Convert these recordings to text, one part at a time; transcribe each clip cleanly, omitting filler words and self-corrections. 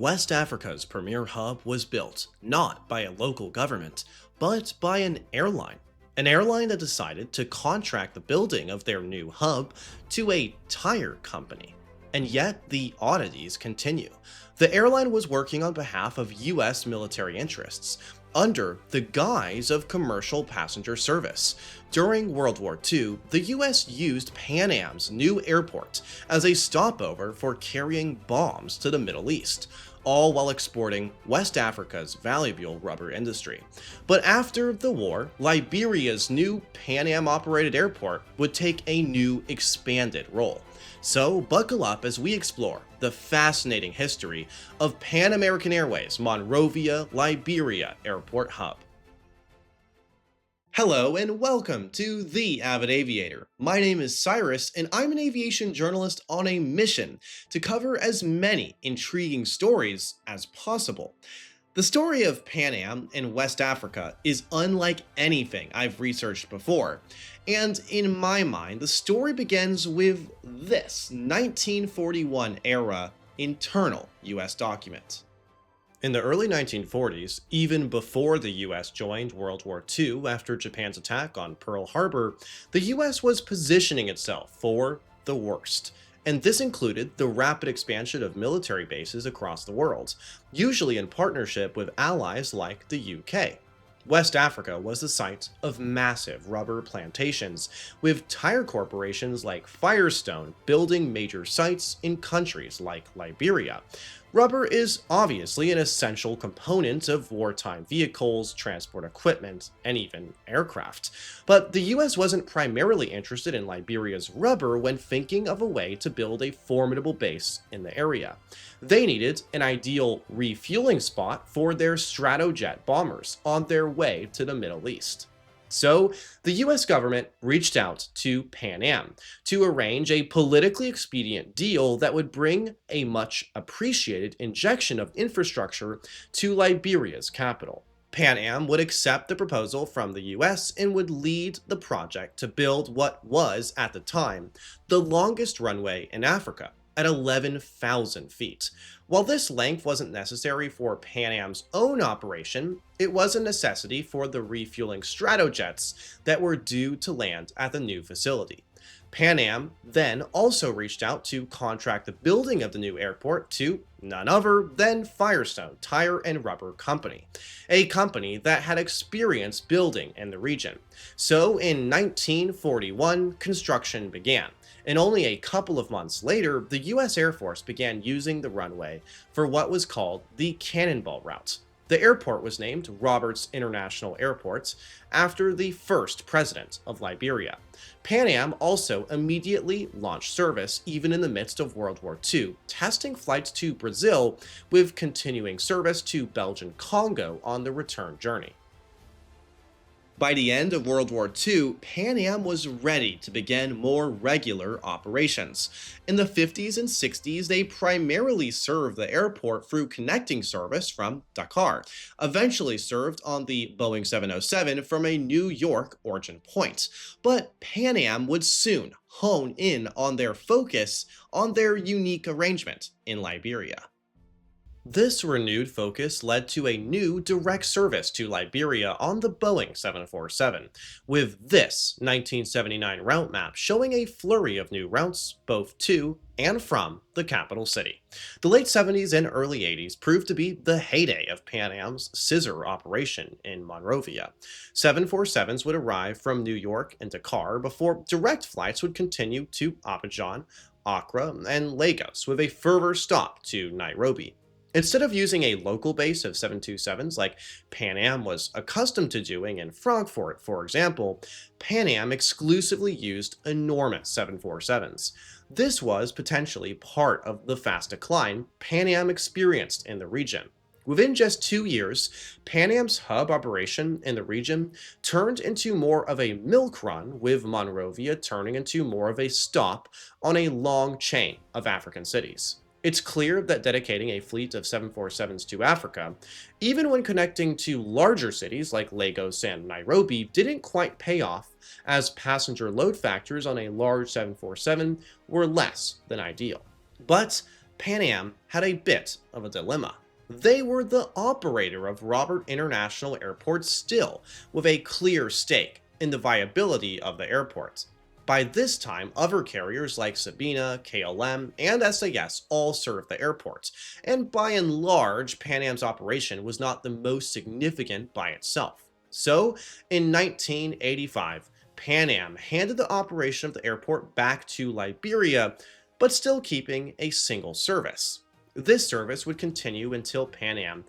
West Africa's premier hub was built not by a local government, but by an airline. An airline that decided to contract the building of their new hub to a tire company. And yet, the oddities continue. The airline was working on behalf of US military interests, under the guise of commercial passenger service. During World War II, the US used Pan Am's new airport as a stopover for carrying bombs to the Middle East, all while exporting West Africa's valuable rubber industry. But after the war, Liberia's new Pan Am operated airport would take a new expanded role. So buckle up as we explore the fascinating history of Pan American Airways' Monrovia, Liberia Airport Hub. Hello and welcome to the Avid Aviator. My name is Cyrus and I'm an aviation journalist on a mission to cover as many intriguing stories as possible. The story of Pan Am in West Africa is unlike anything I've researched before, and in my mind, the story begins with this 1941 era internal US document. In the early 1940s, even before the US joined World War II after Japan's attack on Pearl Harbor, the US was positioning itself for the worst. And this included the rapid expansion of military bases across the world, usually in partnership with allies like the UK. West Africa was the site of massive rubber plantations, with tire corporations like Firestone building major sites in countries like Liberia. Rubber is obviously an essential component of wartime vehicles, transport equipment, and even aircraft. But the US wasn't primarily interested in Liberia's rubber when thinking of a way to build a formidable base in the area. They needed an ideal refueling spot for their Stratojet bombers on their way to the Middle East. So, the US government reached out to Pan Am to arrange a politically expedient deal that would bring a much appreciated injection of infrastructure to Liberia's capital. Pan Am would accept the proposal from the US and would lead the project to build what was, at the time, the longest runway in Africa, at 11,000 feet. While this length wasn't necessary for Pan Am's own operation, it was a necessity for the refueling Stratojets that were due to land at the new facility. Pan Am then also reached out to contract the building of the new airport to none other than Firestone Tire and Rubber Company, a company that had experience building in the region. So in 1941, construction began. And only a couple of months later, the US Air Force began using the runway for what was called the Cannonball Route. The airport was named Roberts International Airport after the first president of Liberia. Pan Am also immediately launched service even in the midst of World War II, testing flights to Brazil with continuing service to Belgian Congo on the return journey. By the end of World War II, Pan Am was ready to begin more regular operations. In the 50s and 60s, they primarily served the airport through connecting service from Dakar, eventually served on the Boeing 707 from a New York origin point. But Pan Am would soon hone in on their focus on their unique arrangement in Liberia. This renewed focus led to a new direct service to Liberia on the Boeing 747, with this 1979 route map showing a flurry of new routes both to and from the capital city. The late 70s and early 80s proved to be the heyday of Pan Am's scissor operation in Monrovia. 747s would arrive from New York and Dakar before direct flights would continue to Abidjan, Accra, and Lagos, with a further stop to Nairobi. Instead of using a local base of 727s like Pan Am was accustomed to doing in Frankfurt, for example, Pan Am exclusively used enormous 747s. This was potentially part of the fast decline Pan Am experienced in the region. Within just 2 years, Pan Am's hub operation in the region turned into more of a milk run, with Monrovia turning into more of a stop on a long chain of African cities. It's clear that dedicating a fleet of 747s to Africa, even when connecting to larger cities like Lagos and Nairobi, didn't quite pay off, as passenger load factors on a large 747 were less than ideal. But Pan Am had a bit of a dilemma. They were the operator of Robert International Airport still, with a clear stake in the viability of the airport. By this time, other carriers like Sabena, KLM, and SAS all served the airport, and by and large, Pan Am's operation was not the most significant by itself. So, in 1985, Pan Am handed the operation of the airport back to Liberia, but still keeping a single service. This service would continue until Pan Am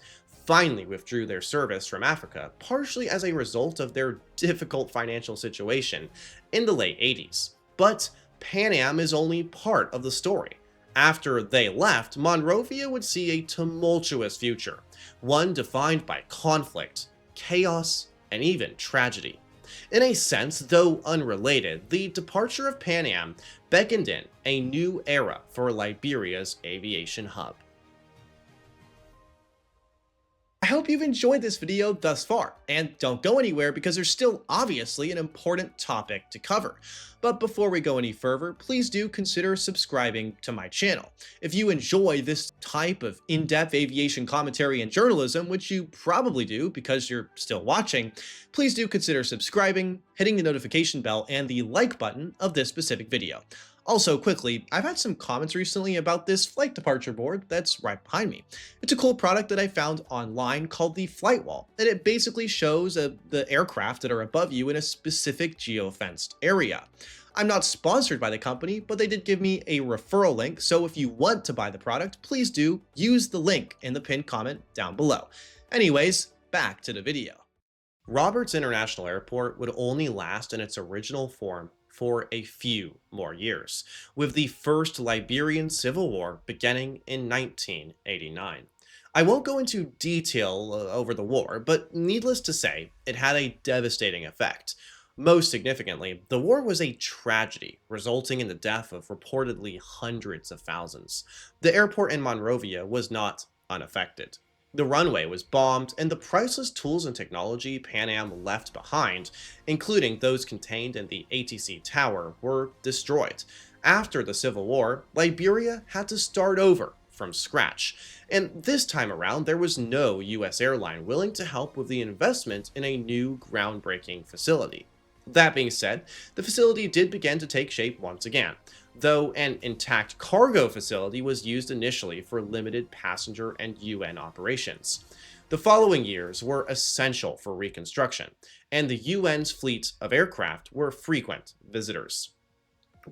finally withdrew their service from Africa, partially as a result of their difficult financial situation in the late 80s. But Pan Am is only part of the story. After they left, Monrovia would see a tumultuous future, one defined by conflict, chaos, and even tragedy. In a sense, though unrelated, the departure of Pan Am beckoned in a new era for Liberia's aviation hub. I hope you've enjoyed this video thus far, and don't go anywhere because there's still obviously an important topic to cover. But before we go any further, please do consider subscribing to my channel. If you enjoy this type of in-depth aviation commentary and journalism, which you probably do because you're still watching, please do consider subscribing, hitting the notification bell, and the like button of this specific video. Also, quickly, I've had some comments recently about this flight departure board that's right behind me. It's a cool product that I found online called the Flight Wall, and it basically shows the aircraft that are above you in a specific geofenced area. I'm not sponsored by the company, but they did give me a referral link, so if you want to buy the product, please do use the link in the pinned comment down below. Anyways, back to the video. Roberts International Airport would only last in its original form for a few more years, with the First Liberian Civil War beginning in 1989. I won't go into detail over the war, but needless to say, it had a devastating effect. Most significantly, the war was a tragedy, resulting in the death of reportedly hundreds of thousands. The airport in Monrovia was not unaffected. The runway was bombed, and the priceless tools and technology Pan Am left behind, including those contained in the ATC tower, were destroyed. After the Civil War, Liberia had to start over from scratch, and this time around there was no US airline willing to help with the investment in a new groundbreaking facility. That being said, the facility did begin to take shape once again, though an intact cargo facility was used initially for limited passenger and UN operations. The following years were essential for Reconstruction, and the UN's fleet of aircraft were frequent visitors.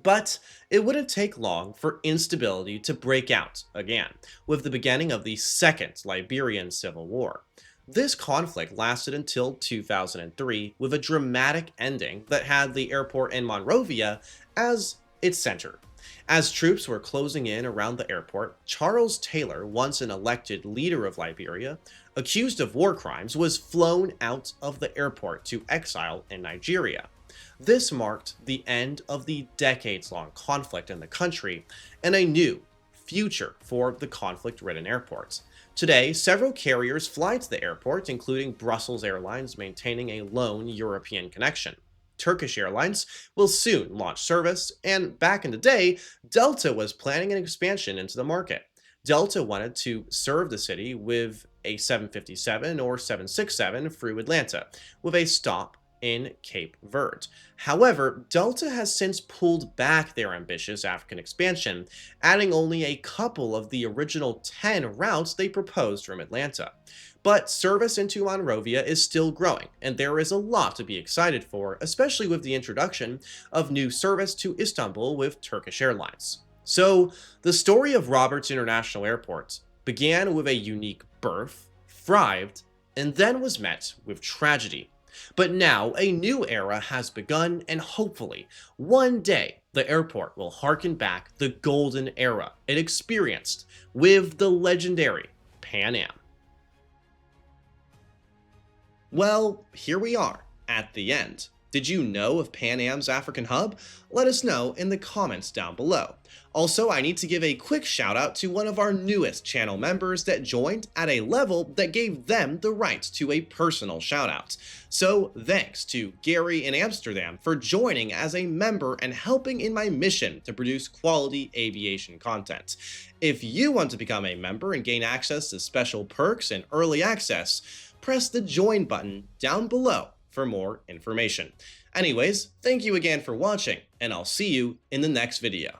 But it wouldn't take long for instability to break out again, with the beginning of the Second Liberian Civil War. This conflict lasted until 2003, with a dramatic ending that had the airport in Monrovia as its center. As troops were closing in around the airport, Charles Taylor, once an elected leader of Liberia, accused of war crimes, was flown out of the airport to exile in Nigeria. This marked the end of the decades-long conflict in the country and a new future for the conflict-ridden airport. Today, several carriers fly to the airport, including Brussels Airlines maintaining a lone European connection. Turkish Airlines will soon launch service, and back in the day, Delta was planning an expansion into the market. Delta wanted to serve the city with a 757 or 767 through Atlanta, with a stop in Cape Verde. However, Delta has since pulled back their ambitious African expansion, adding only a couple of the original 10 routes they proposed from Atlanta. But service into Monrovia is still growing, and there is a lot to be excited for, especially with the introduction of new service to Istanbul with Turkish Airlines. So, the story of Roberts International Airport began with a unique birth, thrived, and then was met with tragedy. But now a new era has begun, and hopefully, one day, the airport will harken back the golden era it experienced with the legendary Pan Am. Well, here we are, at the end. Did you know of Pan Am's African hub? Let us know in the comments down below. Also, I need to give a quick shout out to one of our newest channel members that joined at a level that gave them the right to a personal shout out. So thanks to GaryinAmsterdam for joining as a member and helping in my mission to produce quality aviation content. If you want to become a member and gain access to special perks and early access, press the join button down below for more information. Anyways, thank you again for watching, and I'll see you in the next video.